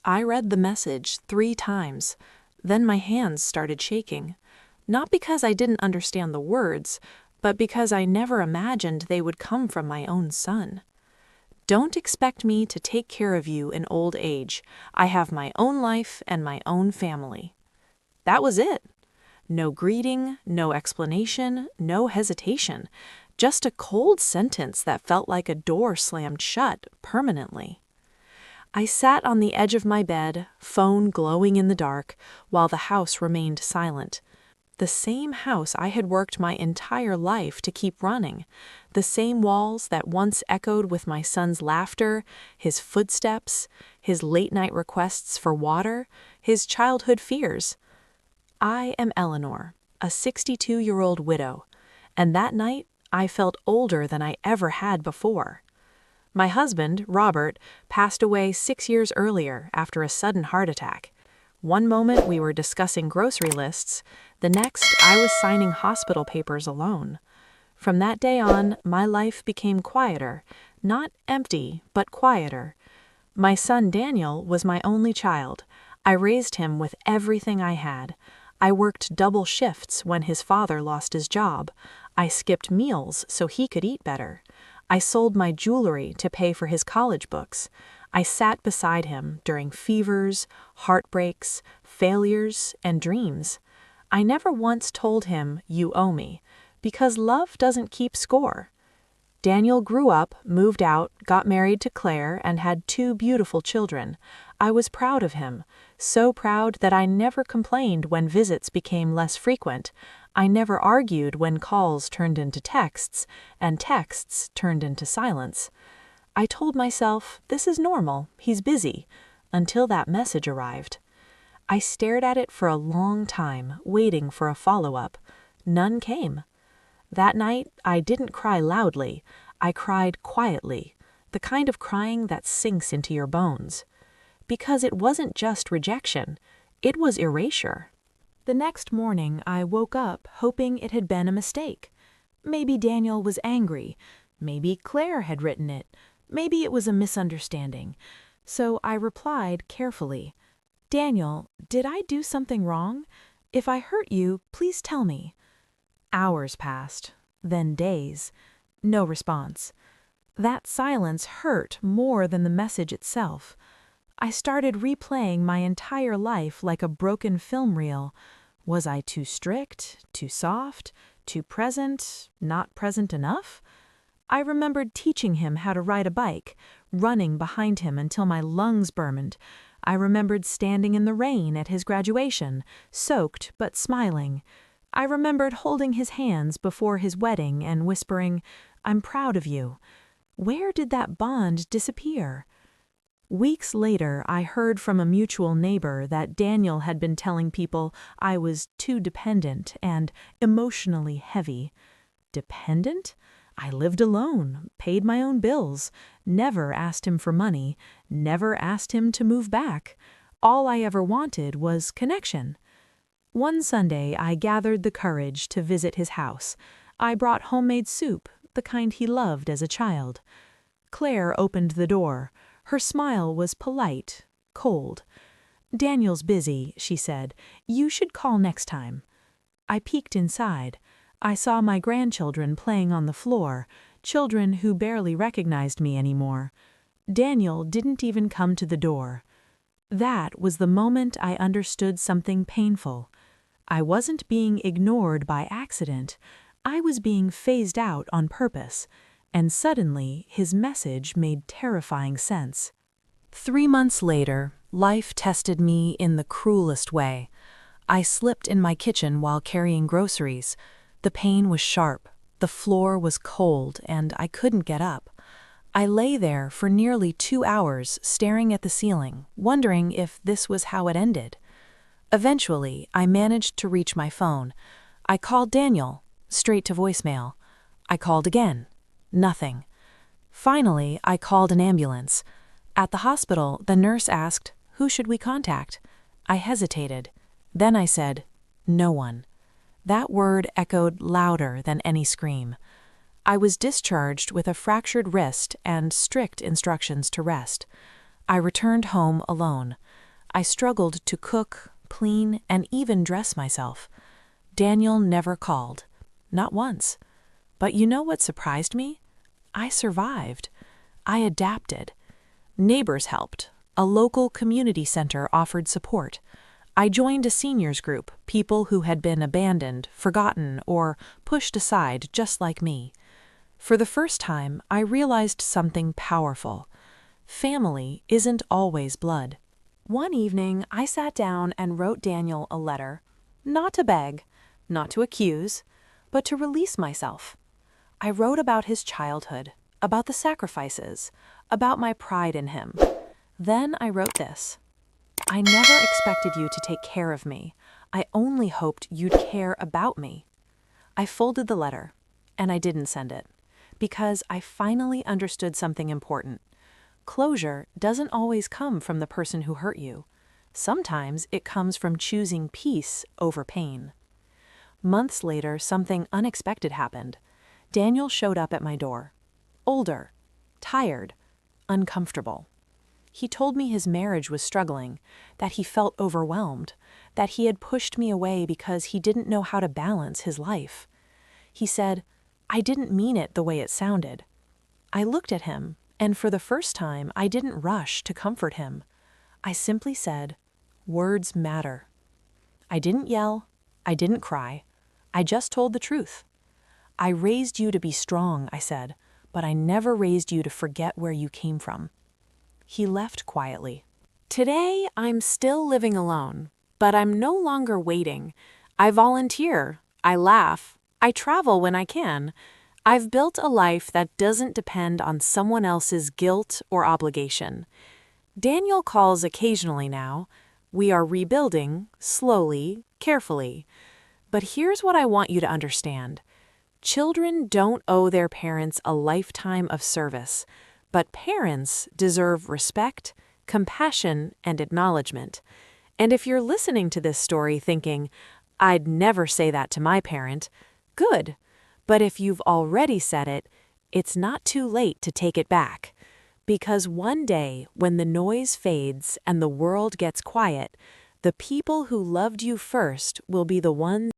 I read the message 3 times. Then my hands started shaking. Not because I didn't understand the words, but because I never imagined they would come from my own son. Don't expect me to take care of you in old age. I have my own life and my own family. That was it. No greeting, no explanation, no hesitation. Just a cold sentence that felt like a door slammed shut permanently. I sat on the edge of my bed, phone glowing in the dark, while the house remained silent. The same house I had worked my entire life to keep running. The same walls that once echoed with my son's laughter, his footsteps, his late-night requests for water, his childhood fears. I am Eleanor, a 62-year-old widow, and that night I felt older than I ever had before. My husband, Robert, passed away 6 years earlier after a sudden heart attack. One moment we were discussing grocery lists, the next I was signing hospital papers alone. From that day on, my life became quieter, not empty, but quieter. My son Daniel was my only child. I raised him with everything I had. I worked double shifts when his father lost his job. I skipped meals so he could eat better. I sold my jewelry to pay for his college books. I sat beside him during fevers, heartbreaks, failures, and dreams. I never once told him, "You owe me," because love doesn't keep score. Daniel grew up, moved out, got married to Claire, and had 2 beautiful children. I was proud of him, so proud that I never complained when visits became less frequent. I never argued when calls turned into texts, and texts turned into silence. I told myself, this is normal, he's busy, until that message arrived. I stared at it for a long time, waiting for a follow-up. None came. That night, I didn't cry loudly. I cried quietly, the kind of crying that sinks into your bones. Because it wasn't just rejection, it was erasure. The next morning, I woke up hoping it had been a mistake. Maybe Daniel was angry. Maybe Claire had written it. Maybe it was a misunderstanding. So I replied carefully, "Daniel, did I do something wrong? If I hurt you, please tell me." Hours passed, then days. No response. That silence hurt more than the message itself. I started replaying my entire life like a broken film reel. Was I too strict, too soft, too present, not present enough? I remembered teaching him how to ride a bike, running behind him until my lungs burned. I remembered standing in the rain at his graduation, soaked but smiling. I remembered holding his hands before his wedding and whispering, "I'm proud of you." Where did that bond disappear? Weeks later, I heard from a mutual neighbor that Daniel had been telling people I was too dependent and emotionally heavy. Dependent? I lived alone, paid my own bills, never asked him for money, never asked him to move back. All I ever wanted was connection. One Sunday, I gathered the courage to visit his house. I brought homemade soup, the kind he loved as a child. Claire opened the door. Her smile was polite, cold. "Daniel's busy," she said. "You should call next time." I peeked inside. I saw my grandchildren playing on the floor, children who barely recognized me anymore. Daniel didn't even come to the door. That was the moment I understood something painful. I wasn't being ignored by accident. I was being phased out on purpose. And suddenly, his message made terrifying sense. 3 months later, life tested me in the cruelest way. I slipped in my kitchen while carrying groceries. The pain was sharp, the floor was cold, and I couldn't get up. I lay there for nearly 2 hours, staring at the ceiling, wondering if this was how it ended. Eventually, I managed to reach my phone. I called Daniel, straight to voicemail. I called again. Nothing. Finally, I called an ambulance. At the hospital, the nurse asked, "Who should we contact?" I hesitated. Then I said, "No one." That word echoed louder than any scream. I was discharged with a fractured wrist and strict instructions to rest. I returned home alone. I struggled to cook, clean, and even dress myself. Daniel never called. Not once. But you know what surprised me? I survived. I adapted. Neighbors helped. A local community center offered support. I joined a seniors group, people who had been abandoned, forgotten, or pushed aside just like me. For the first time, I realized something powerful. Family isn't always blood. One evening, I sat down and wrote Daniel a letter. Not to beg, not to accuse, but to release myself. I wrote about his childhood, about the sacrifices, about my pride in him. Then I wrote this. I never expected you to take care of me. I only hoped you'd care about me. I folded the letter, and I didn't send it, because I finally understood something important. Closure doesn't always come from the person who hurt you. Sometimes it comes from choosing peace over pain. Months later, something unexpected happened. Daniel showed up at my door. Older, tired, uncomfortable. He told me his marriage was struggling, that he felt overwhelmed, that he had pushed me away because he didn't know how to balance his life. He said, I didn't mean it the way it sounded. I looked at him, and for the first time, I didn't rush to comfort him. I simply said, words matter. I didn't yell. I didn't cry. I just told the truth. I raised you to be strong, I said, but I never raised you to forget where you came from. He left quietly. Today, I'm still living alone, but I'm no longer waiting. I volunteer. I laugh. I travel when I can. I've built a life that doesn't depend on someone else's guilt or obligation. Daniel calls occasionally now. We are rebuilding, slowly, carefully. But here's what I want you to understand. Children don't owe their parents a lifetime of service, but parents deserve respect, compassion, and acknowledgement. And if you're listening to this story thinking, I'd never say that to my parent, good. But if you've already said it, it's not too late to take it back. Because one day, when the noise fades and the world gets quiet, the people who loved you first will be the ones